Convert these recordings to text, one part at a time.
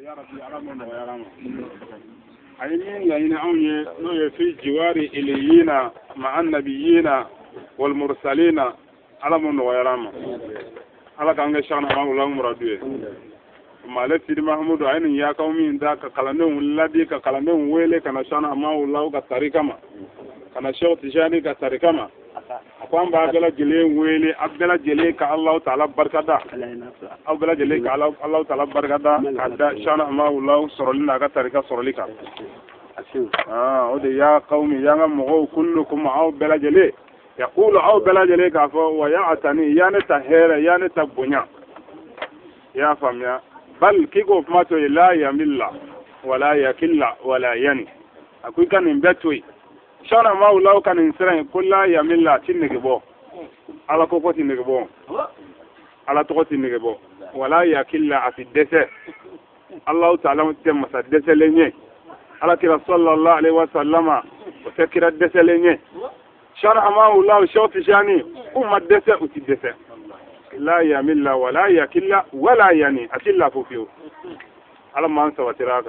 يا ربي علمنا ويا عينين لين أوني نوي في جوار إليين مع النبيين والمرسلين علمنا ويا على كان شأن ما ولا مرادوه ما لسيد محمود عين يا قومي ذاك كلامهم الذي كلامهم ويله كان شأن ما ولا كتاريكا ما كان شو تجاني كتاريكا ما أقوم بعبلا جلي ويلي عبلا جلي كالله تعالى بركة عبلا جلي كالله تعالى بركة هذا شأن ما ولا سرلنا كتاريكا سرليكا ودي يا قومي يا مغو كلكم عبلا جلي يقول عبلا جلي كافو ويعتني يعني تهير يعني تبنيا يا فميا بل كيكو فماتو لا يمل ولا يكل ولا ين أكوي كان ينبتوي شانا ما ولاو كان ينسرين كل يمل تنجبو على كوكو تنجبو على توكو تنجبو ولا يكل في الدسة الله تعالى تم الدسة لنيه على كلا صلى الله عليه وسلم وسكر الدسة لنيه شانا ما ولاو شوف شاني الدسة وتدسة لا يمل ولا يكل ولا يعني أكل فوفيو على ما أنسى وتراك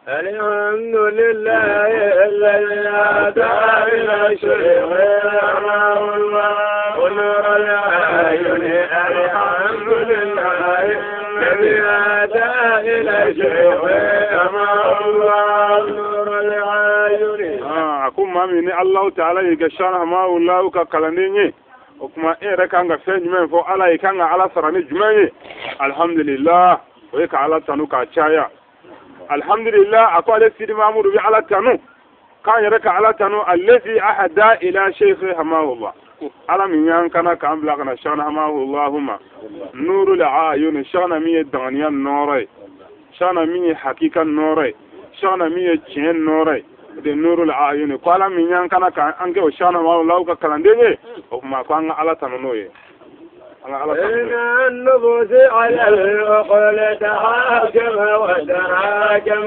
الحمد لله الذي أتى إلى شيء غيره الله ونور العيون الحمد لله الذي أتى إلى شيء غيره الله ونور العيون أكون ما من الله تعالى يكشان ما الله ككلامي وكما كان فين من فوق على كان على سرني جمعي الحمد لله ويك على تنوك أشياء الحمد لله أقول سيدي محمود بي على تنو كان يرك على تنو الذي أحدى إلى شيخ حماه الله على من ينكنا كان بلغنا شان حماه اللهم نور العيون شان مية دنيا نوري شان مية حقيقة نوري شان مية جن نوري de nurul ayuni kwala minyan kana ka ange o shana ma law ka kalandene o ma ko an ala tanoye an ala tanoye النفوس على العقول تحاكم وتراكم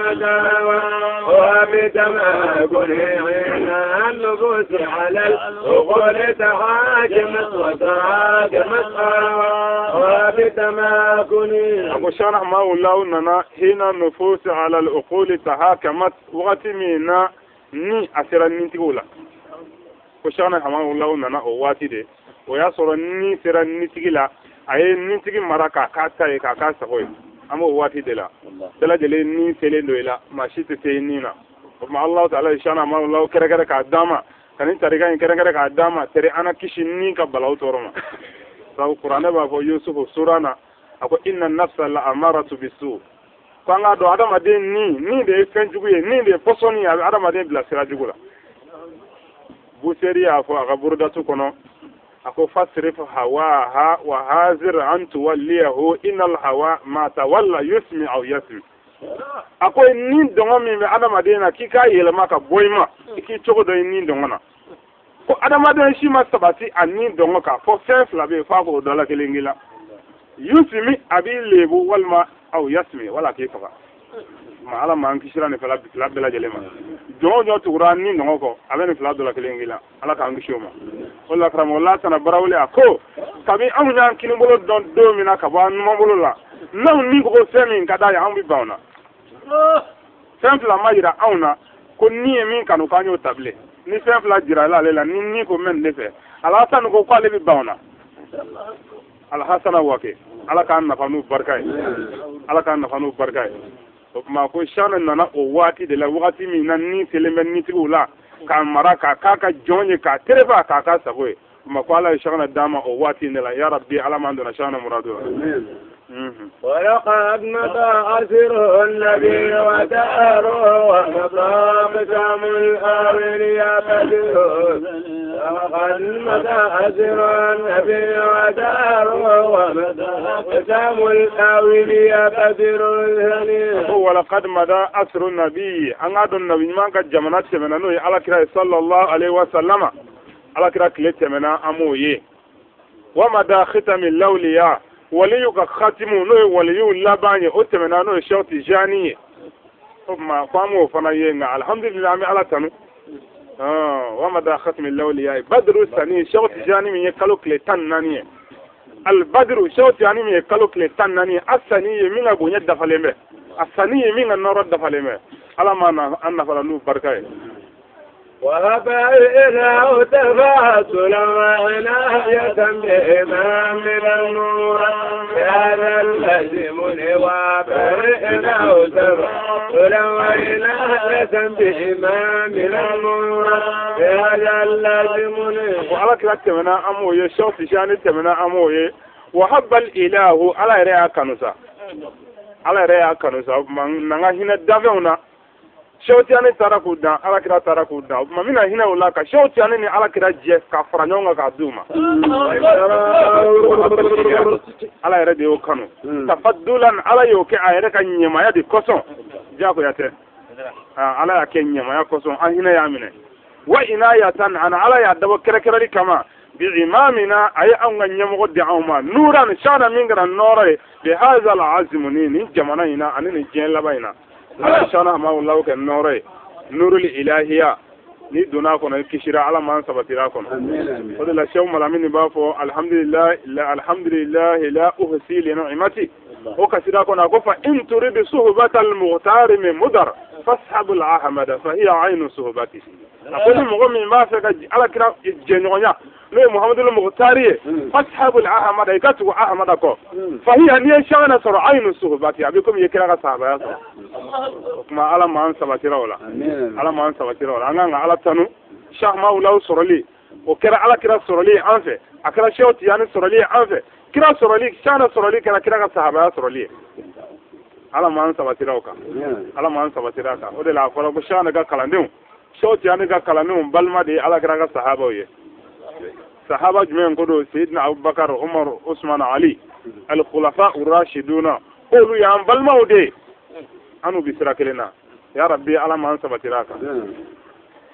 وبتماكن النفوس على العقول تحاكم وتراكم وبتماكن أبو شرح ما ولو ننا هنا النفوس على العقول تحاكمت وقت منا ni asira ni tigula ko shana hama wallahu nana o wati de o ya soro ni sira ni tigila ay ni tigi maraka ka tay ka ka sakoy amo wati de la dala jele ni sele doila ma shite te nina ma Allah ta'ala shana ma wallahu kare ka dama kanin tariga in kare ka dama tere ana kishin ni ka balaw toroma sa qur'ana ba ko yusuf surana ako inna an-nafsa la amaratu bisu kwanga do adama de ni de fenjuguye ni de posoni ya adama de bla sira jugula bu seriya fo aga burdatu kono ako fasrif hawaha wa hazir an tuwallihu inal hawa ma tawalla yusmi aw yasmi ako ni dongo mi be adama de na kika yelma ka boyma ki chogo do ni dongo na ko adama de shi ma sabati ani dongo ka fo fefla be fa ko do la kelengila yusmi abi lebu walma aw yasmi wala ke faga ma ala man kishira ne fala bela jelema jojo turan ni ngoko abene fala dola kelengila ala ka ngishoma wala kram wala tana barawle ako kabi amunya kini bolo don do mina ka ba no bolo la naw ni ko semi kada ya ambi bauna simple majira auna ko ni mi kanu kanyo table ni simple jira la lela ni ko men defe ala tan ko kwale bi bauna ala hasana wake ala kan na fanu barkai ala kan na fanu barkai o ma ko shana nana o wati de la wati mi nan ni telemen ni tigula kan maraka kaka jonye ka tereba kaka saboy ma ko ala shana dama o wati ne la ya rabbi ala man dona shana muradu ولقد مضى أسر النبي وداره ومضى مسام الأولياء بدر ولقد مضى أسر النبي وداره ومضى مسام الأولياء بدر ولقد مضى أسر النبي أنعد النبي ما قد جمنات من أنه على كرا صلى الله عليه وسلم على كرا كلت من أمويه ومضى ختم الأولياء وليك خاتمو نو وليو لباني اوتمنا نو شوتي جاني ما قاموا فناينا الحمد لله على تنو وما دا ختم الاولياء بدر الثاني شوتي جاني من يكلو كليتان ناني البدر شوت يعني مي كالو كلي تناني السني يمين بونيا دفالمه السني يمين النور دفالمه على ما أن فلانو بركاي وهبئنا تفاصلا وعناية بإمام النور هذا اللازم وبرئنا تفاصلا وعناية بإمام النور هذا اللازم وعلى كلا تمنا أموي شوف شان تمنا أموي وحب الإله على رأي كنوسا على رأي كنوسا من نعهنا دافعنا shawtiani tarakuda ala kira tarakuda mamina hina ulaka shawtiani ni ala kira je ka faranyonga ka duma ala yare de okanu tafaddulan ala yoke ayere ka nyema ya di koson jako yate ala ya ke nyema ya koson an hina ya mine wa inayatan ana ala ya dabo kere kere kama bi imamina ay an nyema godde awma nuran shana mingra nore bi hadha al azm ni jamana ina anini jen labaina ala shana ma wallahu kan nore nurul ilahiya ni duna kono kishira ala man sabatira kono wala la shaw malamini ba fo alhamdulillah la uhsi li ni'mati o kasira kono ko fa in turid suhbat al mughtar min mudar fashab al ahmad fa hiya ayn suhbatihi aqul mu'min ma fa ala kira jenyonya le muhammadul mughtari fashab al ahmad ikatu ahmad ko fa hiya ni shana sar ayn suhbati abikum yakira ga sahaba kuma ala man sabatira wala ala man sabatira wala anga ala tanu shah maulaw soroli o kira ala kira soroli anfe akira shawti yani soroli anfe kira soroli shana soroli kira ga sahaba soroli ala man sabatira ka ala man sabatira ka o de la fara ko shana ga kalandin shawti yani ga kalandin balma de ala kira ga sahaba ye sahaba jumen ko do sayyidina abubakar umar usman ali al khulafa ar-rashiduna qulu ya balma de anu bisira kelena ya rabbi ala man sabatiraka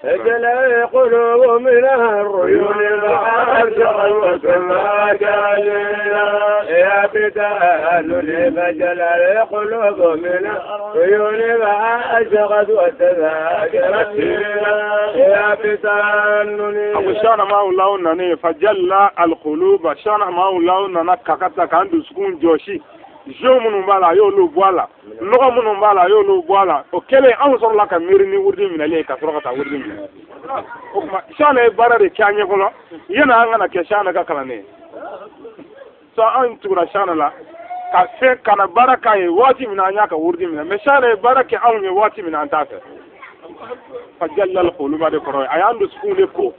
أجل قلوب من الريون العاشق وكما جليلا يا بتأهل فجل قلوب من الريون العاشق وتذاكرت يا بتأهل أبو شانا ما الله نني فجل القلوب شانا ما الله ننككتا كان دسكون جوشي jo munun bala yo lo boala logo munun bala yo lo boala o kele an so la ka mirini wurdi min ale ka so ka wurdi min o ma shana barare kyanye kono yana ngana ke shana ka kala ne so an tura shana la ka fe kana baraka e wati min anya ka wurdi min me shana baraka an me wati min anta ka fajalla al quluba de koro ayandu skule ko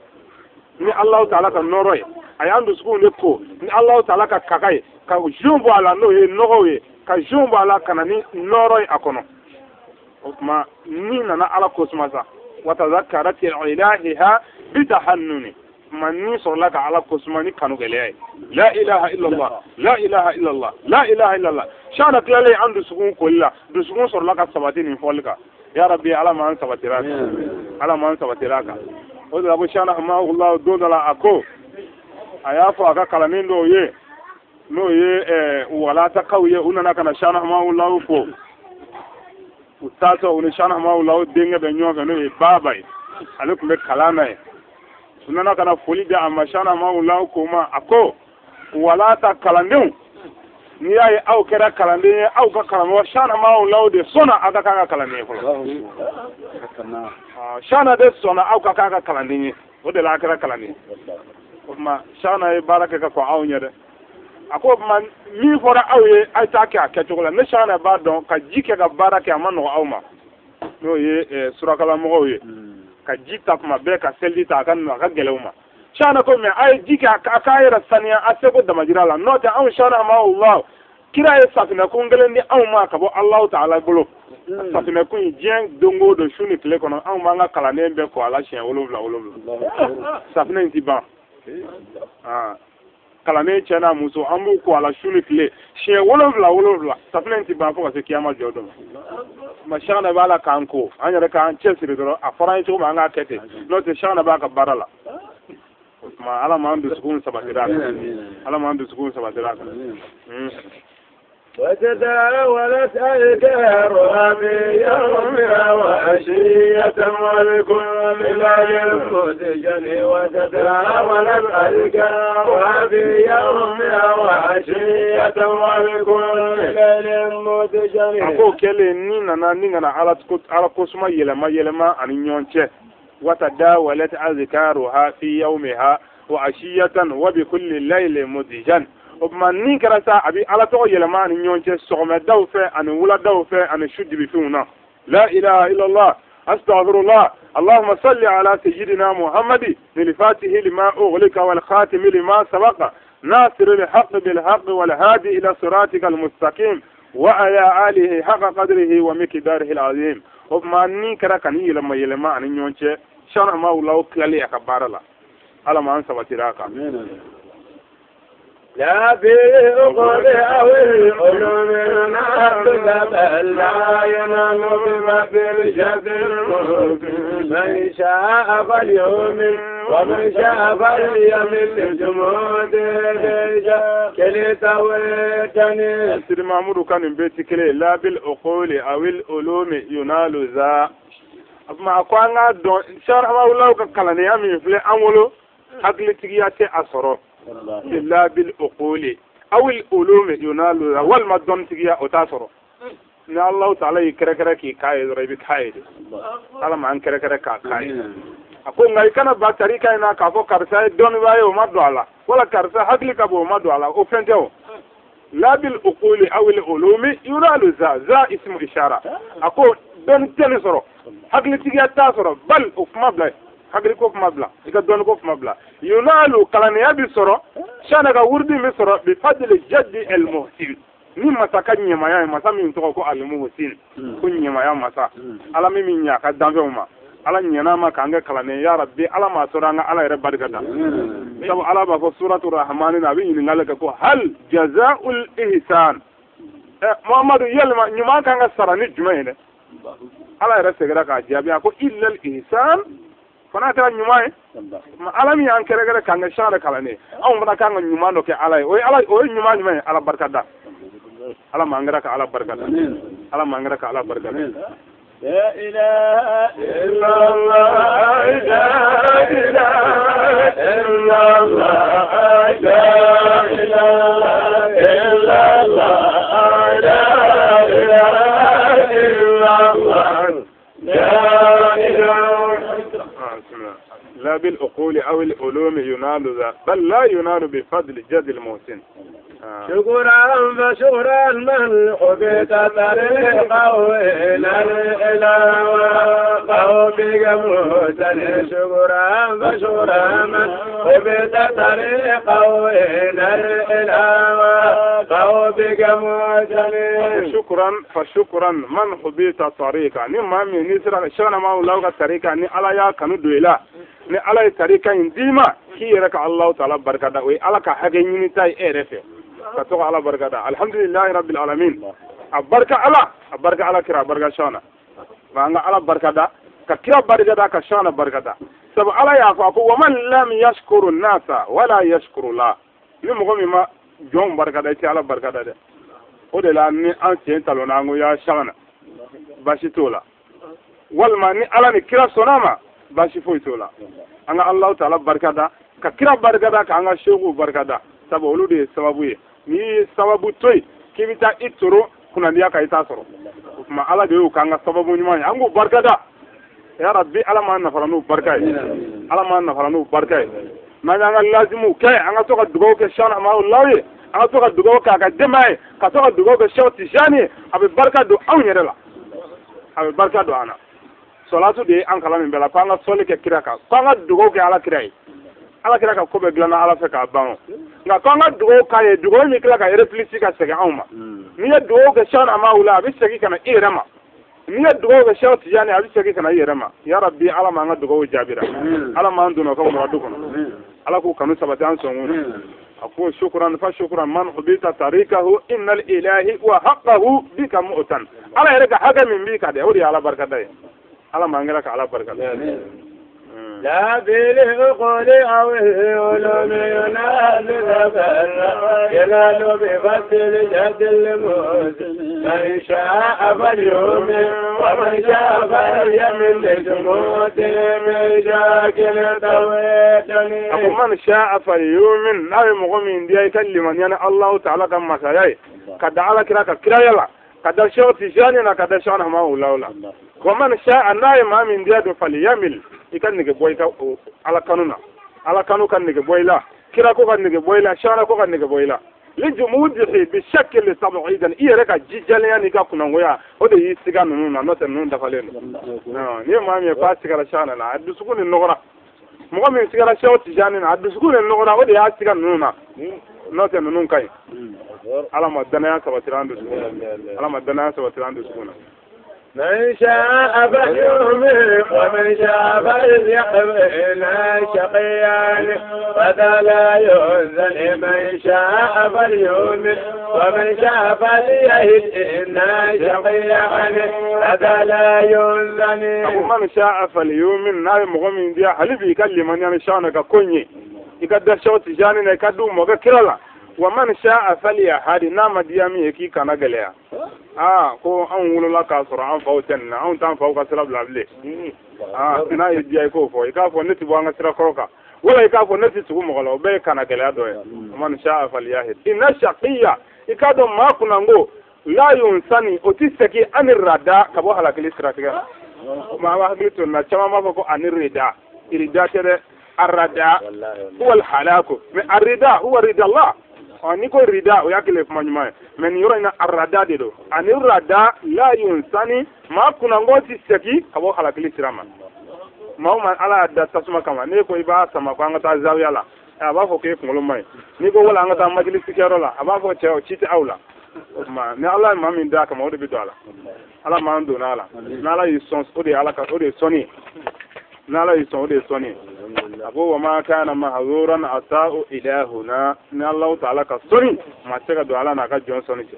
ni allah taala ka noroy ayandu skule ko ni allah taala ka kakai ka jumbo ala no e nogo we ka jumbo ala kana ni noroy akono ma ni nana ala kosmasa wa tadhakkarat ilahiha bitahannuni man ni sorla ka ala kosmani kanu gele la ilaha illa allah la ilaha illa allah la ilaha illa allah shana klale andu sukun kolla du sukun sorla ka sabati ni folka ya rabbi ala man sabatiraka ala man sabatiraka o da bo shana ma allah do dala ako ayafu aka kalamindo ye no ye wala ta kauye unana kana shana ma ullahu ko utato un shana ma ullahu dinga be nyoga no e babai aluk me kalana e unana kana foli da amma shana ma ullahu ko ma ako wala ta kalandin ni yayi au kera kalandin au ka kalamo shana ma ullahu de sona aka ka kalandin ko shana de sona au ka kalandin o de la kera kalandin ma shana e baraka ka ko awnya de ako man mi fora awye ay take aketugula ne shana ba don ka jike ga baraka amano awma no ye surakala mo ye ka jita kuma be ka seldi ta kan na ga gelewma shana ko me ay jike akayira saniya asego da majirala no ta aw shana ma allah kira ye safina ko ngelendi awma ka bo allah taala bolo safina ko jeng dongo do shuni kle kono awma nga kala ne be ko ala shen wolowla safina intiba kala ne chena muso ambu ko ala shuni kle she wolowla safnenti ba ko se kiyama jodo ma shana bala kanko anya ka chesiri doro afara to ma nga kete no te shana ba ka barala ma ala mandu sukun sabatira ala mandu sukun sabatira وتداولت أذكارها في يومها وعشية والكل لا يفوت جني تداولت أذكارها في يومها وعشية وبكل ليل متجمع. أقول كلي نينا على كسمة يلما أن ينشأ وتداولت أذكارها في يومها وعشية وبكل ليل متجمع. وبما نيكرا سا أبي على تو يلما أن ينشأ سوما دوفة أن ولا دوفة أن شد بفيونا. لا إله إلا الله أستغفر الله. اللهم صل على سيدنا محمد للفاتح لما أغلق والخاتم لما سبق ناصر الحق بالحق والهادي إلى صراطك المستقيم وعلى آله حق قدره ومقداره العظيم. وبما نيكرا كان يلما أن ينشأ شان ما الله كلي أكبر الله على ما أنسى وتراك. لا بالعقول أو العلوم نافذة بل لا ينام بما في الجبر من شاء فليؤمن ومن شاء فليمل لجمود كلي تويتني. سيدي محمود كان بيتي كلي لا بالعقول أو العلوم ينال ذا. ما أقوانا دون شرح ما الله كلاني أمي في أمولو أقل تجياتي أسرو. إلا بالعقول أو العلوم ينال والمدن تجيا أتاسرو. إن الله تعالى يكركرك كايد ربي كايد. على ما أنكركرك كايد. أقول غاي كنا بطريقة إن كافو كرسا دون واي وما دوالا ولا كرسا حقلي كابو ما دوالا أوفنتو. لا بالعقول أو العلوم ينال ذا اسم إشارة. أقول دون تنسرو حقلي تجيا تاسرو بل أفما بلاي. حقلي كوف مبلا إذا دون كوف مبلا ينالو كلانيا بسرعة شانك وردي بسرعة بفضل الجد المحسن نما سكني ما يا مسا من توكو المحسن كني ما يا مسا على مين يا كدام فيهما على نينا ما كانغ كلانيا يا ربي على ما سرعنا على ربنا كذا سو على باب سورة الرحمن نبي نقولك كو هل جزاء الإحسان محمد يلما نما كانغ سرني جمعة على رسالة كاجابي أكو إلا الإحسان fana tara nyuma ma alami an kere kere kanga shara kala ne aw mata kanga nyuma no ke alay o nyuma nyuma ala barkada ala mangara ka ala barkada ala mangara ka ala barkada لا إله إلا الله لا إله إلا الله لا إله إلا الله لا إله إلا الله لا إله. لا بالعقول أو العلوم ينال ذا بل لا ينال بفضل جد المحسن. شكرا فشكرا من حبيت طريقه إلى الإله وقومك موسى. شكرا فشكرا من حبيت طريقه إلى الإله وقومك موسى. شكرا فشكرا من حبيت طريقه نما من نسرا شان ما الله طريقه ني على يا كانوا دويلا ني على طريقه ديما كي رك الله تعالى بركه وي على كحاجه ني تاي ايرفه كتو على بركة الحمد لله رب العالمين. البركة على كرا بركة شانا ما على بركة ككرا بركة كشانا بركة سب على يعقوب ومن لم يشكر الناس ولا يشكر الله نمغمي ما جون بركة على بركة ده ودلا ني أنتين تلونانغو يا شانا باشيتولا والما ني على نكرا سوناما باشيفويتولا أنا الله تعالى بركة ككرا بركة كأنا شوكو بركة سب ولودي سببوي ni sababu toy kibita itoro kuna ndiya ka itasoro kuma ala de u kanga sababu nyuma angu barkada ya rabbi ala ma nafaranu barkai ala ma nafaranu barkai ma nga lazimu kay anga to ka dugo ke shana ma wallahi anga to ka dugo ka demay ka to ka dugo ke shoti jani abi barkado aw nyerela abi barkado ana salatu de an kala min bela panga sole ke kiraka panga dugo ke ala kirai ala kira ka kobe glana ala fe ka ban nga kanga dugo ka ye dugo mi kila ka refleksi ka sega awma ni ya dugo ka shana ma wala bi segi kana irama ni ya dugo ka shawti yani abi segi kana irama ya rabbi ala ma nga dugo jabira ala ma nduno ka muradu kono ala ku kanu sabatan songu aku shukran fa shukran man hubita tarikahu innal ilahi wa haqqahu bika mu'tan ala yarka haga min bika de odi ala barkada ala ma ngara ka ala barkada لا بالعقول أو العلوم ينال بفضل جد الموت من شاء فليؤمن ومن شاء فليمن لجمود من شاكل تويتني أقول من شاء فليؤمن ناوي مغمين دي يكلم يعني الله تعالى كما سيأي كدا على كرا يلا كدا شو تجاني كدا شو أنا ما ولا ومن شاء ناوي ما من دي فليمل يكن نجي بويكا على قانونا على قانون كان نجي بويلا كرا كو كان نجي بويلا شانا كو كان نجي بويلا لجموده بشكل طبيعي إيه رك جيجال يعني كنا ويا هذا يستيقظ نونا نوت نون دخلين نيم ما مي سيجارة شانا لا عد سكون النغرة مقام سيجارة شاو تجانين عد سكون النغرة هذا يستيقظ نونا نوت نون كاي على ما الدنيا سبتلان دسكون على ما الدنيا سبتلان دسكون من شاء فليؤمن ومن شاء فليقبل شقيان فلا يؤذن من شاء فليؤمن ومن شاء فليهد إنا شقيان فلا يؤذن من شاء فليؤمن ناي مغمين دي حلبي يكلم يعني شانك كوني يقدر شوت جاني يكدو موغا كرالا ومن شاء فليهد نام ديامي يكي كان غليا ko an wulula ka sɔrɔ an faw tɛ nin na anw t'an faw ka sira bila bilen n'a ye diya i k'o fɔ i k'a fɔ ne tɛ bɔ an ka sira kɔrɔ kan wala i k'a fɔ ne tɛ tugu mɔgɔ la o bɛɛ ye kana gɛlɛya dɔ ye man sha'a falyahid inna shaqiya i k'a dɔn maa kunnango la yunsani o tɛ segin ani rada ka bɔ halakili siratigɛ maa b'a hakili to nin na caman b'a fɔ ko ani rida irida tɛ dɛ arada huwa alhalaku mais arida huwa rida Allah niko rida o yakile kuma nyuma men yoro ina arada de do ani rada la yunsani ma kuna ngoti seki kabo halakili sirama mauma ala da tasuma kama ne ko iba sama ko ngata zawiya la aba fo ke ngolo mai ni ko wala ngata majlis kero la aba fo che chiti awla ma ne ala ma min da kama o de bidala ala ma ndo na ala na ala yison o de ala ka o de soni na ala yison o de soni abu wa ma kana mahzuran asa'u ilahuna ni Allah ta'ala ka soni ma tega do ala na ka jon soni ce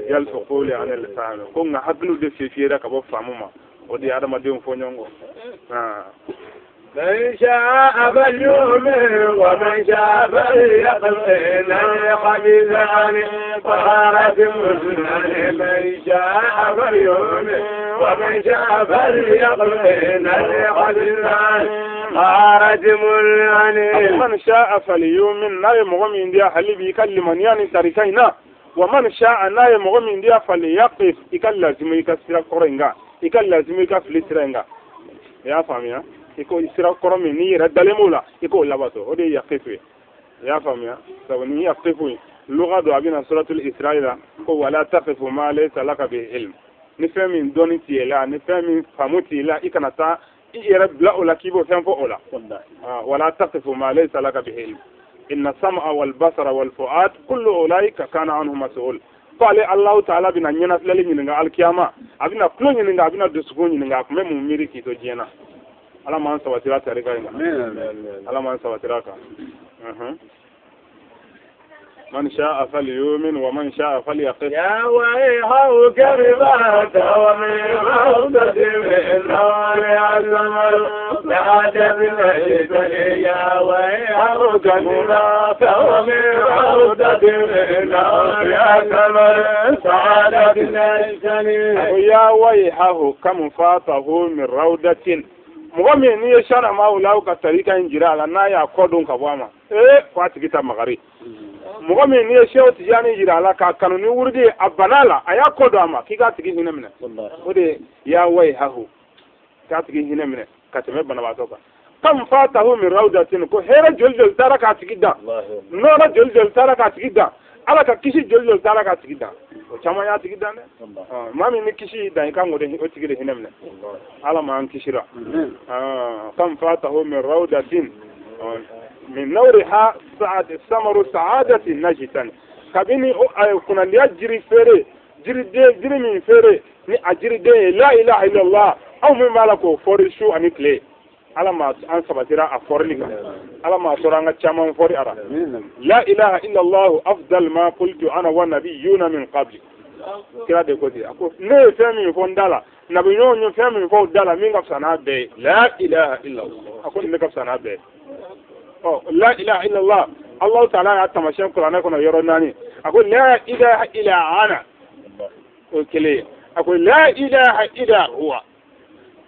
yal uquli an al-fahm ko nga hadlu de fi da ka bo famu ma o di adama de fo nyongo من شاء فليؤمن ومن شاء فليقبل قبيلان طهارة مسلم من شاء فليؤمن ومن شاء فليقبل قبيلان طهارة مسلم من شاء فليؤمن لا يمغمين دي حليب يكلم يعني تاريخينا ومن شاء لا يمغمين دي فليقف يكلم يكسر قرنغا يكلم يكفل سرنغا يا فاميا iko isra koromi ni yera dalemula iko labato ode yaqifu ya famia sabu ni yaqifu lugha do abina suratul israila ko wala taqifu ma laysa laka bi ilm ni fami doni tiela ni fami famuti la ikanata yera bla ola kibo fenfo ola wala taqifu ma laysa laka bi ilm inna sam'a wal basara wal fu'ad kullu ulaika kana anhu mas'ul qala allah ta'ala bina nyana lali nyinga al qiyama abina kulo nyinga abina dusugo nyinga kuma mu miri kito jena ala man sawatira tarika inga ala man sawatiraka من شاء فليؤمن ومن شاء فليقف يا ويحه كربات ومن عودة من نار الزمر لعجب ليس يا ويحه كربات ومن عودة من نار الزمر سعادة ليس يا ويحه كم فاته من روضة مغمي ني شرع ما ولاو كتريكا انجرا لنا يا كودون كبواما فاتي كتا مغاري مغمي ني شيو تجاني جرا لا كانوني وردي ابنالا ايا كوداما كيغا تيغي هنا من ودي يا وي هاهو كاتيغي هنا من كاتمه بنباتوكا كم فاته من روضة كو هيرا جلجل تركا تيغدا نورا جلجل تركا تيغدا ala ka kisi jol tala ka tigida o chama ya tigida ne mami ni kisi da kan ngode o tigide hinemne ala ma an kisira kam fatahu min rawdatin min nawriha sa'ad samaru sa'adati najitan kabini kuna liajri fere jiri min fere ni ajiri de la ilaha illallah aw min malako forishu anikle ala ma an sabatira a forliga ala ma soranga chaman fori ara la ilaha illa allah afdal ma qultu ana wa nabiyyuna min qabli kira de kodi ako ne fami fondala nabi ñoo fem mi fo dala mi ngaf sana be la ilaha illa allah akon mi ngaf sana be oh la ilaha illa allah allah ta'ala ya tamashin qur'ana kono yoro nani akon la ilaha illa ana o kele akon la ilaha illa huwa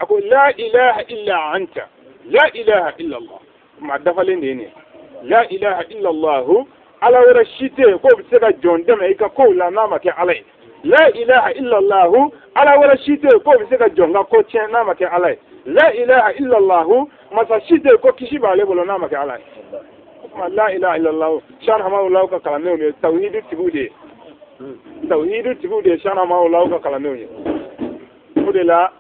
akon la ilaha illa anta la ilaha illa allah ma dafalen de ne la ilaha illa allah ala wara shite ko bi sega jonde me ka ko la na ma ke alai la ilaha illa allah ala wara shite ko bi sega jonga ko chen na ma ke alai la ilaha illa allah masa shite ko kishi ba le bolo na ma ke alai ma la ilaha illa allah shan hama allah ka kala ne tauhid tibude shan hama allah ka kala ne mudela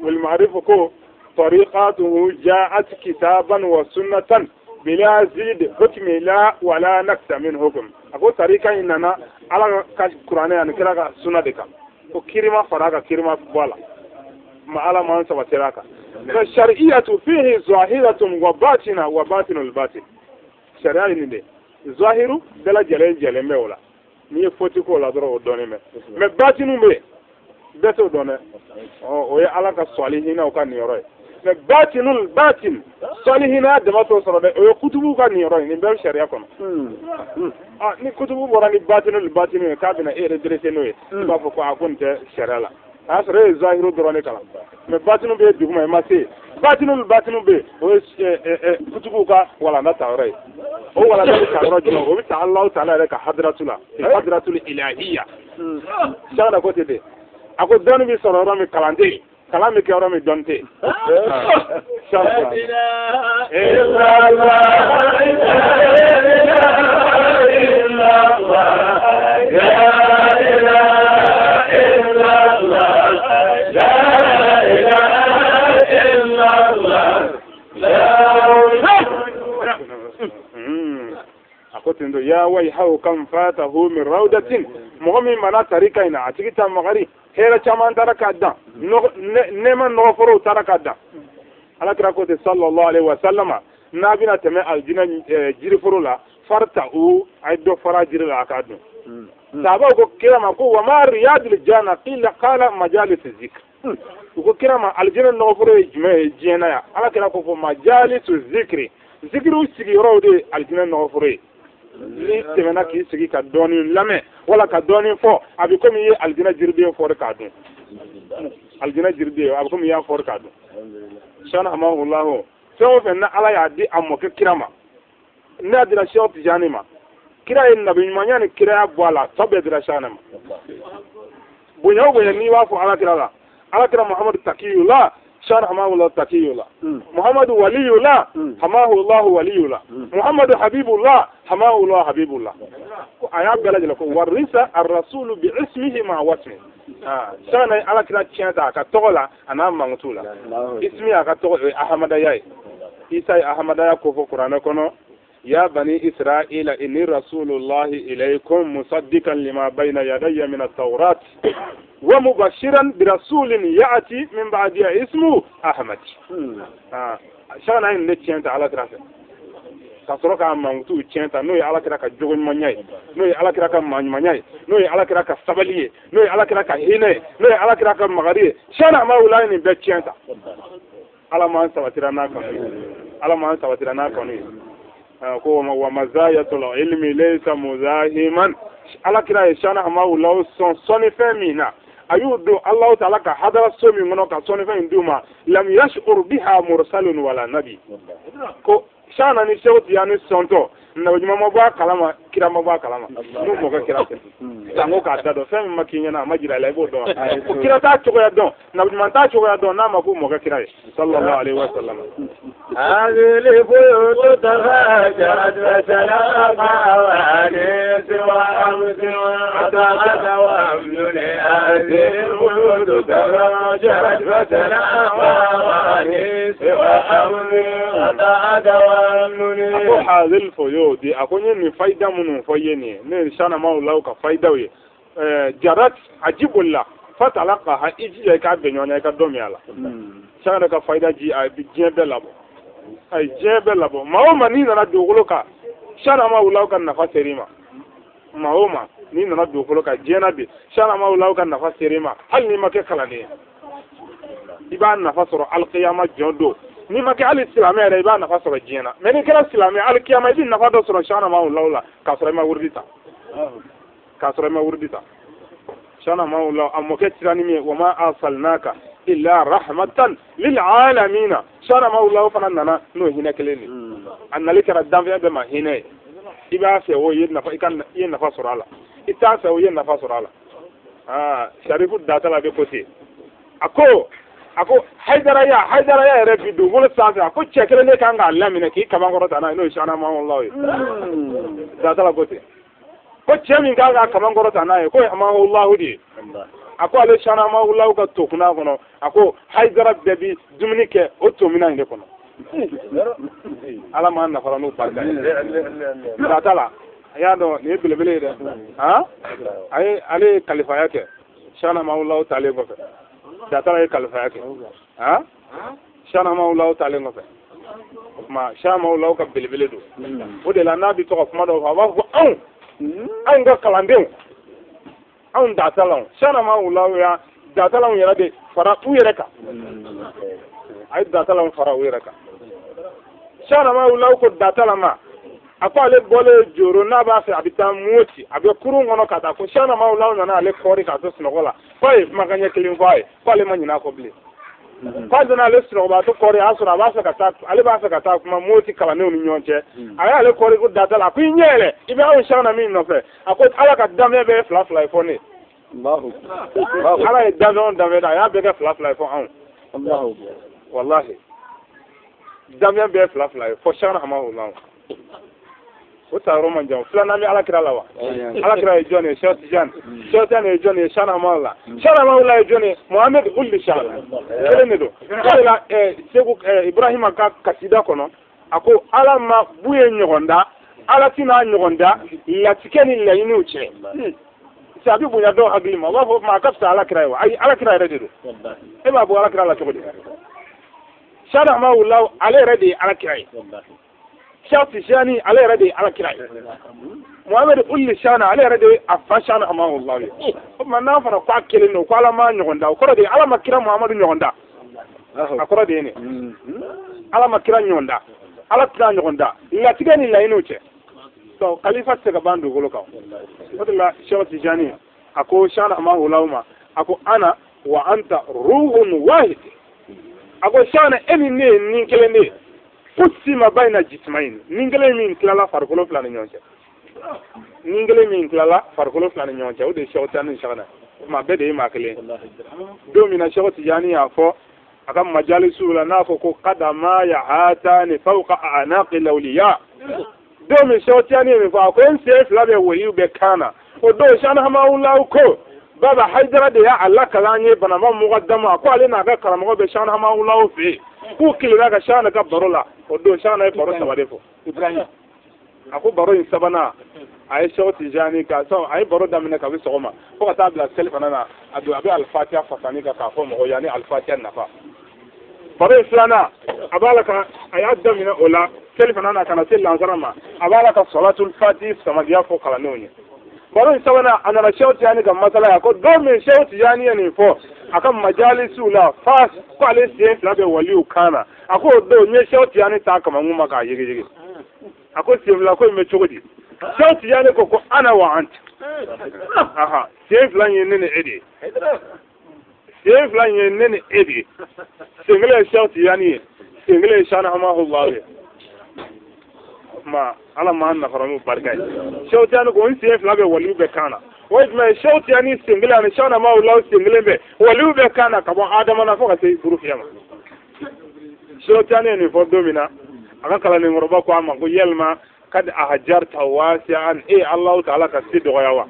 wal ma'rif ko طريقاته جاءت كتابا وسنة بلا زيد حكم لا ولا نقص من حكم أقول طريقة إننا على القرآن يعني كلا سنة دكا وكريمة فراغا كريمة بوالا ما على ما أنسى وتراكا فالشرعية فيه ظاهرة وباطنة وباطن الباطن شرعية نده ظاهر بلا جلال مولا نيه فوتيكو لا درو دوني مي باطن مي بيتو دوني او يا على كصالحين او كان يروي باطن الباطن صالحين دما تو سرو او كتبو كان يروي ني بيل شريعه كون ni kutubu borani batinul batinu kabina redressé noy ba fo ko akonte sharia la asre zahiru dorone kala me batinu be duguma ma se batinul batinu be o kutubu ka wala na tawrai o wala da tawra jino o bi ta Allah ta'ala ka hadratul ilahiyya shana ko tede ako danu bi sororo mi kalande kalami ke oro mi donte akotindo ya way haw kam fatahu min rawdatin mu'min mana tarika ina atigita magari hera chaman taraka da nema no foro taraka da ala kira ko te sallallahu alaihi wasallam nabina tame aljina jiri foro la farta u ay do fara jiri la akadu saba ko kira ma ko wa ma riyadul jana qala majalis zikr ko kira ma aljina no foro jime jena ya ala kira ko fo majalis zikri zikru sigi rawde aljina no foro ni tɛmɛna k'i sigi ka dɔɔni lamɛn wala ka dɔɔni fɔ a bɛ komi i ye alijinɛ jiriden fɔri k'a dun alijinɛ jiriden a bɛ komi i y'a fɔri k'a dun sani hamahulahu fɛn o fɛn ni ala y'a di a mɔkɛ kira ma n'a dira Seku Tijani ma kira ye nabiɲumanya ni kiraya bɔ a la tɔ bɛɛ dira Seku ma bonya o bonya n'i b'a fɔ ala kira Muhamadu Takiyula شان حماه الله تقي الله محمد ولي الله حماه الله ولي الله محمد حبيب الله حماه الله حبيب الله آيات بلاد لكم ورث الرسول باسمه مع واسمه شان على كلا تشانتا كتولا أنا مانتولا اسمي كتولا أحمد ياي إيساي أحمد يا كوفو قرآن كنو يا بني إسرائيل إني رسول الله إليكم مصدقا لما بين يدي من التوراة ومبشرا برسول يأتي من بعد اسمه أحمد شان هاي نتشنت على كراسة كسرك عن مانتو تشنت نوي على كراك جوجن منياي نوي على كراك منياي نوي على كراك سبلية نوي على كراك هنا نوي على كراك مغري شان ما ولاين بتشنت على ما أنت وترانا كنوي على ما أنت وترانا كنوي ومزايا العلم ليس مزاحما على كرا شان ما ولاو صن فمينا أيودو الله تعالى كهذا سومي منو كصن فين دوما لم يشعر بها مرسل ولا نبي كو شان أني شوت يعني سنتو نبجما مبوا كلامه كرا مبوا كلامه نو مبوا كرا تانغو كادا دو فهم مكينينا ماجرا لايبو دو كرا تا تشوغا دو نبجما تا تشوغا دو نما كو مبوا كرا صلى الله عليه وسلم هذه البيوت تفاجأت وسلاقها وأنيس وأمس وعتقت وأمن هذه البيوت تفاجأت وسلاقها وأنيس وأمس وعتقت وأمن أكو هذه الفيوت أكو ني فايدة من فيني ني شانا ما الله كفايدة جرت عجيب الله فتلقاها إجي كابنيون كدومي الله شانا كفايدة جي بجين بلابو ay jebe labo maoma ni na dogolo ka shana ma ulaw kan nafa serima maoma ni nana dugukolo ka diɲɛ bi shana maulaw ka nafa sere ma hali ni ma kɛ kalanden i b'a nafa sɔrɔ alqiyama jɔn don ni ma kɛ hali silamɛ yɛrɛ i b'a nafa sɔrɔ diɲɛ na mais ni kɛra silamɛ alqiyama i bɛ nafa dɔ sɔrɔ shana maulaw la k'a sɔrɔ i ma wurudi ta shana maulaw a mɔkɛ tirani min wa ma arsalnaka illa rahmatan lil alamin shana maulaw fana nana n'o hinɛ kelen de a nali kɛra danfɛn bɛɛ ma hinɛ ye i b'a fɛ o ye nafa i ye nafa sɔrɔ a la i t'a fɛ o ye nafa sɔrɔ a la sharifu datala bɛ kote a ko haydaraya yɛrɛ bi dugukolo sanfɛ a ko cɛ kelen de kan k'a laminɛ k'i kabankɔrɔ ta n'a ye n'o ye shana maulaw ye datala kote ko cɛ min kan k'a kabankɔrɔ ta n'a ye ko maulaw de ye a ko ale shana maulaw ka to kunna kɔnɔ a ko haydara bɛɛ bi dumuni kɛ o to mina in de kɔnɔ ala ma nafara n'o barika ye datala a y'a dɔn nin ye belebele ye dɛ ale ye kalifaya kɛ shana maulaw talen kɔfɛ datala ye kalifaya kɛ shana maulaw talen kɔfɛ o tuma shana maulaw ka belebele don o de la n'a bɛ tɔgɔ kuma dɔw fɔ a b'a fɔ anw ka kalandenw anw datalanw shana maulaw ya datalanw yɛrɛ de fara u yɛrɛ kan a ye datalanw fara u yɛrɛ kan shana maulaw ko datala ma a ko ale bɔlen joro n'a b'a fɛ a bɛ taa moti a bɛ kurun kɔnɔ ka taa ko shana maulaw nana ale kɔɔri k'a to sunɔgɔ la ko a ye kumakan ɲɛ kelen fɔ a ye ko ale ma ɲin'a kɔ bilen k'a donna ale sunɔgɔbatɔ kɔɔri a y'a sɔrɔ ale b'a fɛ ka taa kuma moti kalandenw ni ɲɔgɔn cɛ a y'ale kɔɔri ko datala a ko i ɲɛ yɛlɛ i bɛ anw shana min nɔfɛ a ko ala ka danfɛn bɛɛ ye fila fila ye fɔ ne ala ye danfɛn da a y'a bɛɛ kɛ fila fila ye fɔ anw wallahi danfɛn bɛɛ ye fila fila ye fɔ shana maulaw o taayɔrɔ man jan filanan bɛ alakira la wa alakira ye jɔn ye Cheikh Tidiane ye jɔn ye shana maula ye jɔn ye Mohamed Ould Shara kelen de don o de la Segu Ibrahima ka kasida kɔnɔ a ko ala ma bu ye ɲɔgɔn da ala tɛna ɲɔgɔn da latigɛ ni laɲiniw cɛ a bɛ bonya dɔw hakili ma u b'a fɔ ma a ka fisa alakira ye wa ayi alakira yɛrɛ de don e b'a bɔ alakira la cogo di shana maula ale yɛrɛ de ye alakira ye Cheikh Tidiane ale yɛrɛ de ye alakira ye Mohamed Ould Shara ale yɛrɛ de ye a fa shana maula ye o tuma n'a fɔra k'a kelen don ko ala ma ɲɔgɔn da o kɔrɔ de ye ala ma kira Muhamadu ɲɔgɔn da a kɔrɔ de ye nin ala ma kira ɲɔgɔn da ala tɛna ɲɔgɔn da latigɛ ni laɲiniw cɛ donc kalifa tɛ se ka ban dugukolo kan o de la Cheikh Tidiane a ko shana maula ma a ko ana wa anta ruhun wahid a ko shana e ni ne ye nin kelen de ye قسم بين جسمين نينجلي من كلالا فاركولو فلان نيونجا نينجلي من كلالا فاركولو فلان نيونجا ودي شوتان شغنا ما بدي ما كلي دومينا شوت جاني افو اكم مجالس ولا نافو قدما يهاتان فوق اعناق الاولياء دومي شوتاني من فوق ان سيف لا بيوليو بكانا ودو شان ما ولاو كو بابا حيدر دي الله كلاني بنما مقدمه ko ale na ga karamo be shana ma wulawo fe ku kilira ga shana ga barola o do shana e baro sabade fo Ibrahim ako baro in sabana ay Cheikh Tidiane ka so ay baro damine ka bi sogoma ko ka tabla selfana na adu abi al-fatiha fatani ka fo mo yani al-fatiha nafa baro islana abalaka ay adamina ola selfana na kana tel lanzarama abalaka salatul fatih samadia fo kala noni baro sabana ana Cheikh Tidiane ga masala ya ko do min Cheikh Tidiane ne fo akan majalisu la fas ko ale sen fila bɛ waliw kana a ko do nye Cheikh Tidiane ta kama nguma ka yege a ko sen fila ko me cogo di Cheikh Tidiane ko ana wa anta aha sen fila nye ne ede sen fila nye ne ede sengle Cheikh Tidiane sengle shana Allah ma ala ma na faramu barka Cheikh Tidiane ko sen fila bɛ waliw bɛ kana وإجمع الشوط يعني سنجلا يعني شانا ما ولا سنجلا به ولو بكانا كمان آدم أنا فوق سي بروح يما الشوط يعني نفضل منا أنا كلا نمربك وعم أقول يلما قد أهجرت واسعا إيه الله تعالى كسيد غيوا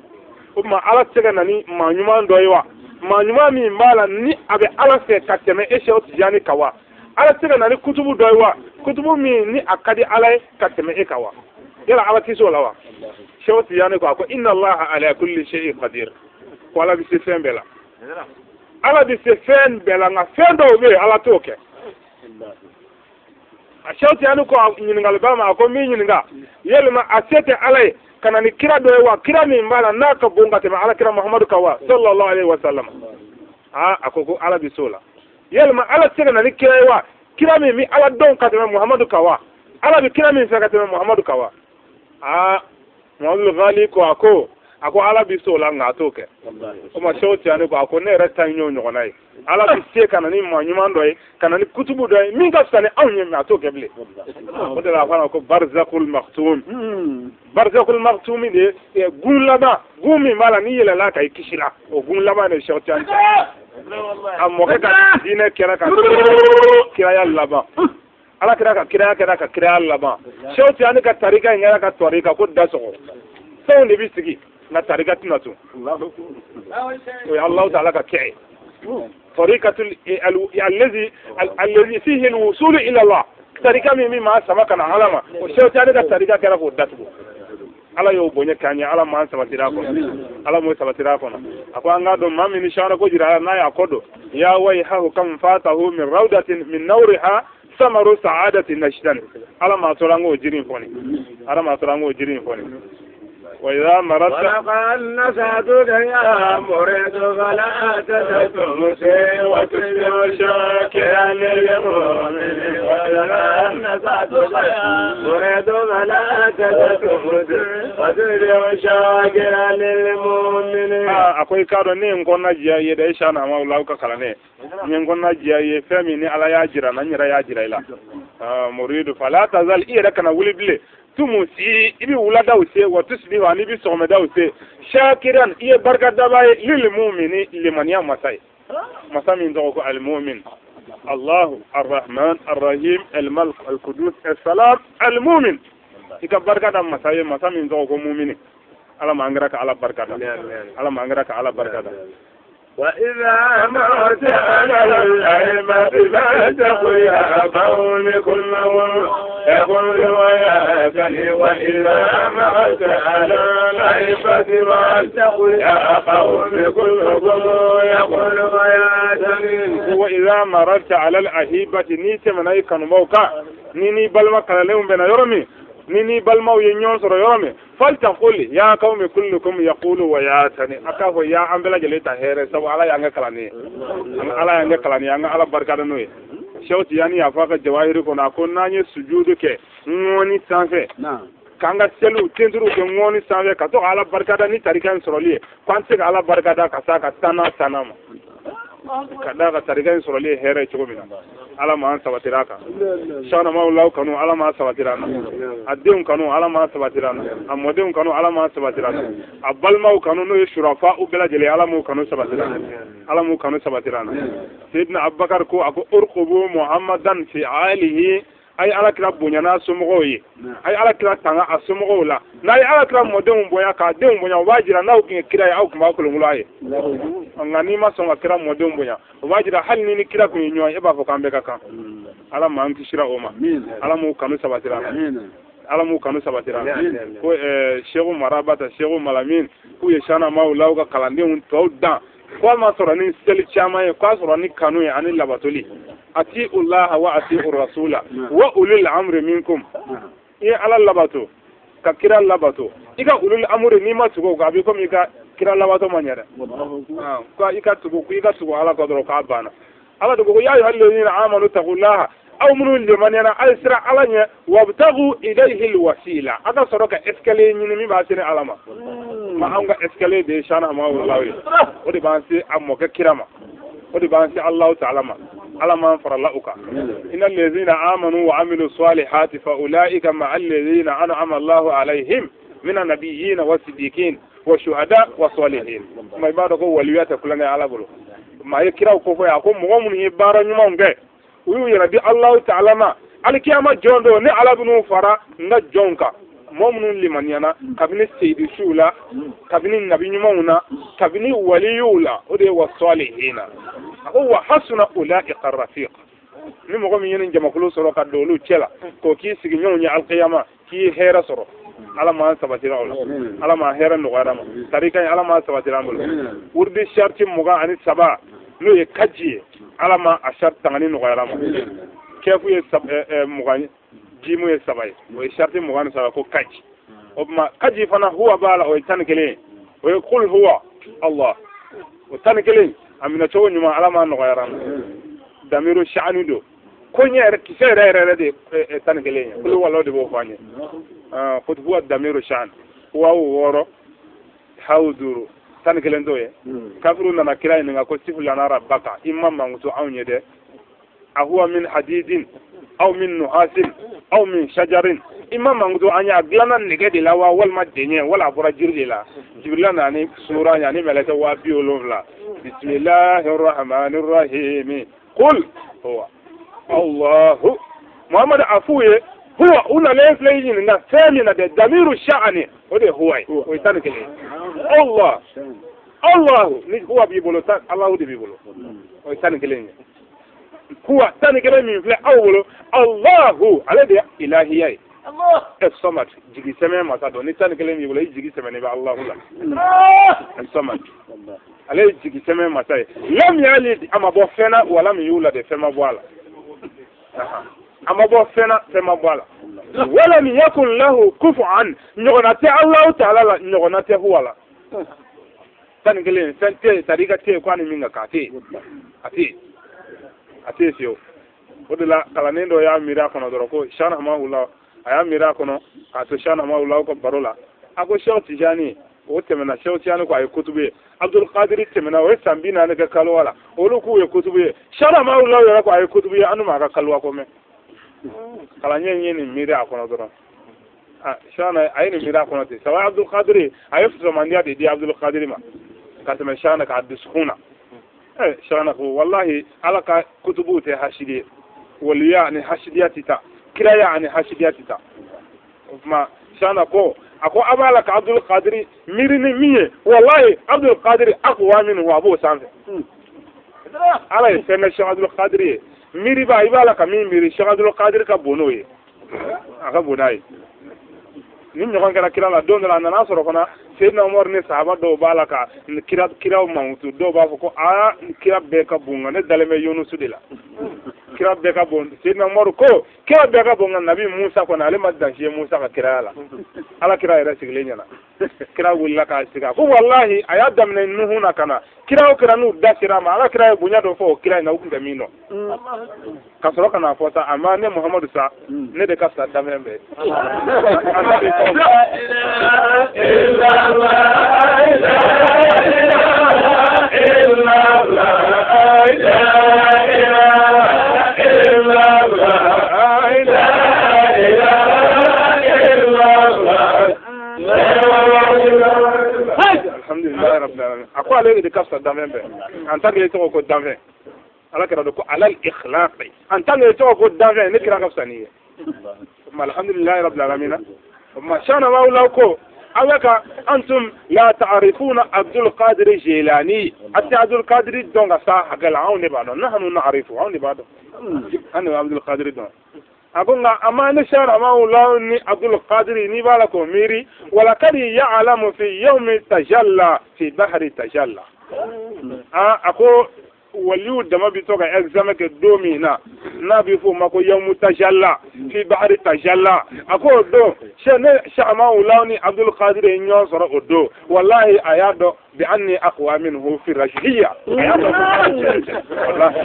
وما على سجنني ما نيمان دويوا ما نيمان من مالا ني أبي على سكتة ما إيش الشوط يعني كوا على سجنني كتب دويوا كتب من ني أكادي على كتة ما إيه كوا يلا على كيسو لوا Cheikh Tidiane ko ako inna Allah ala kulli shay'in qadir ko ala bi se fen bela ala bi se fen bela nga fen do be ala toke ashawti anu ko nyingal ba ma ko mi nyinga yelma asete alay kana ni kira do wa kira mi mbala naka bonga te ala kira muhammadu kawa sallallahu alaihi wasallam akoko ala bisola yelma ala tega na ni kira wa kira mi ala don ka te muhammadu kawa ala bi kira mi saka te muhammadu kawa muhammadu ghali ko ako ala bisola ngatoke o ma shawti anu ko ako ne resta nyo nyogonai ala bi se kana ni ma nyuma ndoy kana ni kutubu doy min ga sane aw nyem atoke ble o de la fana ko barzakul maktum barzakul maktum de gun laba gumi mala ni yela la kay kishira o gun laba ne shawti an ammo ka dine kera ka kira ya laba ala kira ka laba shawti an ka tarika ngara ka tarika ko daso so ne bisigi na tarika tunatu Allah ta'ala ka kii طريقة الذي فيه الوصول إلى الله طريقة مما سبقنا علما والشيء الثاني طريقة كنا فودته على يوبوني كاني على ما سبتراكم على ما سبتراكم أكو أنغادو ما من شارع كوجرا نايا كودو يا ويحه كم فاته من روضة من نورها ثمر سعادة نشدن على ما ترانغو جرين فوني على ما ترانغو جرين فوني وإذا مرضت ولقد نسعتك يا مريد فلا تتمسي وتسبح شاكرا للمؤمن ولقد نسعتك يا مريد فلا تتمسي وتسبح شاكرا للمؤمن akwai kado ne ngon na jiya da isha na ma Allah ka kala ne ngon na jiya femi ni ala ya jira na nyira ya jira ila muridu fala tazal iya kana wulibile tumusi ibi wula dawse wa tusbihu ani bi sogme dawse shakiran iya barka dabaye lil mu'mini liman ya masai masami ndo ko al mu'min Allah ar-Rahman ar-Rahim al-Malik al-Qudus as-Salam al-Mu'min ika barka da masai masami ndo ko mu'mini ala mangara ka ala barka da ala mangara ka ala barka da وإذا مرت على الأئمة لا تقل يا قوم كلهم يقول وياتني وإذا مرت على الأئمة لا تقل يا قوم كلهم يقول وياتني وإذا مرت على الأهيبة نيت من أي كان موقع نيني بل مكان لهم بين يرمي نيني بالمو ينيوسر يومي فلتقول يا قوم كلكم يقول وياتني أكافو يا أمبلا جليتا هير سو على يانغ كلاني على يانغ كلاني يانغ على بركة نوي شوتي يعني أفاق جواهر كنا كنا سجودك نوني سانفه kanga selu tenduru ke ngoni sanve ka to ala barkada ni tarikan soroli kwanse ala barkada ka saka sana ma kada ka tarikan soroli here chugomina ala ma sabatiraka shana maullahu kanu ala ma sabatirana adun kanu ala ma sabatirana amodun kanu ala ma sabatirana abal mau kanu no shurafa ubela jele ala mu kanu sabatirana ala mu kanu sabatirana sayyidina abubakar ko ako urqubu muhammadan fi alihi ay ala kira bonyana somogo ye ay ala kira tanga asomogo la na ay ala kira modem bonya ka dem bonya wajira na ukin kira ya ukuma ko ngulaye ngani ma songa kira modem bonya wajira hal ni kira ko nyo e ba fo kambe kaka ala ma anti shira oma ala mu kanu sabatira ala mu kanu sabatira ko sheikh marabata sheikh malamin ku ye shana maula ka kalande un to da ko ma sorani sel chama e ko sorani kanu e ani labatoli ati Allah wa ati rasula wa ulul amri minkum ya ala labato ka kira labato ika ulul amri ni ma tugo ga bi ko mi ka kira labato manyara ko ika tugo ala ko dro ka bana ala tugo ya ayyuhal ladina amanu taqullaha amru liman yana alsira alanya wabtagu ilayhi alwasila aka soroka eskale nyini mi ba sene alama ma anga eskale de shana ma wallahi odi ba si ammo ka kirama odi ba si Allah ta'ala ma على ما انفر الله إن الذين آمنوا وعملوا الصالحات فأولئك مع الذين أنعم الله عليهم من النبيين والصديقين والشهداء والصالحين ما يبارك وليات كلنا على بلو ما يكراو كوفا يقوم مؤمن يبارا نيمون غي ويربي الله تعالى ما الكيامة جوندو ني على بنو فرا nga jonka momunun limanyana kabini seydi shula kabini nabi nyumuna kabini waliyula ode wasalihina huwa hasuna ulaika rafiq ni mo gomi yenen jama kulu soro ka dolu cela ko ki sigi nyonya alqiyama ki hera soro ala ma sabatira ala ma hera no garama tarika ala ma sabatira ngol urdi sharti muga ani saba no ye kaji ala ma ashar tangani no garama kefu ye mugan jimu ye sabai o ye sharti mugan saba ko kaji o ma kaji fana huwa bala o tan kelen o ye qul huwa Allah o tan kelen amina to nyuma alama no yaran damiru sha'anu do ko nyere kise rere de tan kelen qul huwa Allah de bo fanye ko huwa damiru sha'an huwa woro hawduru tan kelen do ye kafiru na kira ni ngako sifula na rabbaka imma manguto awnye de ahuwa min hadidin aw min nuhasin aw min shajarin imma manguto anya glana nige de la wa wal madenye wala bura jirde la jibrila na ni sura ya ni melaka wa biolovla bismillahir rahmanir rahim qul huwa allah muhammad afuye huwa una lefleyin na femina de damiru sha'ani ode huwa o tan kele Allah Allah ni huwa bibolo ta Allah de bibolo o tan kele huwa tan kele min fle awolo Allah ala de ilahiyai Allah as-samad jigi seme mata do ni tan kele mi bolo jigi seme ne ba Allah la as-samad ala jigi seme mata lam yalid ama bo fena wala mi yula de fema bwala ama bo fena fema bwala wala mi yakun lahu kufuwan nyogonate Allah ta'ala la nyogonate huwa la tan gele sante tariga te kwani minga kate ate sio odela kala nendo ya mira kono doroko shana maula aya mira kono ato shana maula ko barola ako shoti jani o temena shoti jani ko ay kutube Abdul Qadir temena o sambina ne ka kalwala o lu ku ye kutube shana maula ya ko ay kutube anu ma ka kalwa ko me kala nyenye ni mira kono doron shana ay ni mira kono te sawa Abdul Qadir ay fu mandia de di Abdul Qadir ma katama shana ka adduskuna shana ko wallahi alaka kutubu te hashidi waliya ni hashidiyatita kira ya ni hashidiyatita ma shana ko ako abala ka Abdul Qadir mirini miye wallahi Abdul Qadir aqwa minhu abu sanfe ala yesena Sheikh Abdul Qadir miri ba ibala ka miri Sheikh Abdul Qadir ka bonoye aka bonai ni ñogon kala kira la don la nana soro fana Seydina Umar ne sahaba do bala ka kira mawtu do ba ko kira be ka bunga ne daleme Yunus de la kira be ka bon Seydina Umar ko kira be ka bunga nabi Musa ko na ale madanshi Musa ka kira la ala kira ira sigle nyana kira wulla ka siga ko wallahi aya damne nuhuna kana kira o kira nu dasira ma ala kira bunya do fo kira na ukunda mino ka soro kana fota amma ne Muhammadu sa ne de ka sa damembe alhamdulillah rabbil alamin akwa le de kafsa damembe antage to ko dambe ala kira do ko alal ikhlaqi antage to ko dambe ne kira kafsa ni alhamdulillah rabbil alamin ma shana maula ko awaka antum la ta'rifuna Abdul Qadir Jilani hatta Abdul Qadir donga sa hagal auni bado nahnu na'rifu auni bado ana Abdul Qadir don agonga amane shara maula ni Abdul Qadir ni bala ko miri wala kadi ya'lamu fi yawmi tajalla fi bahri tajalla ako waliu dama bi to ga examen ke domi na bi fu mako yawmu tajalla fi bahri tajalla ako do shene shama ulani Abdul Qadir nyo soro odo wallahi ayado bi anni aqwa minhu fi rajhiyya ayado wallahi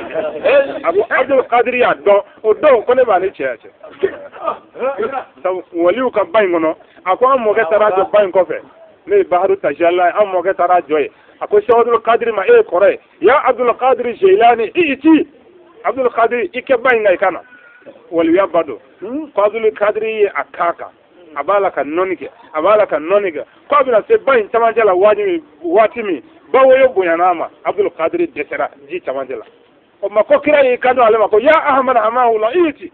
abu Abdul Qadir ya do odo ko ne ba ni cheche so waliu ka bayngono ako mo ke tarajo bayn ko fe ne bahru tajalla am mo ke tarajo ako Sheikh Abdul Qadir ma kore ya Abdul Qadir Jilani iti Abdul Qadir ike bainga kana wali ya bado ko Abdul Qadir akaka abala ka nonike ko abina se bain tamanjala watimi bawo yo bunyanama Abdul Qadir desera ji tamanjala o ma ko kira yi kado ale ma ko ya Ahmad hamahu la iti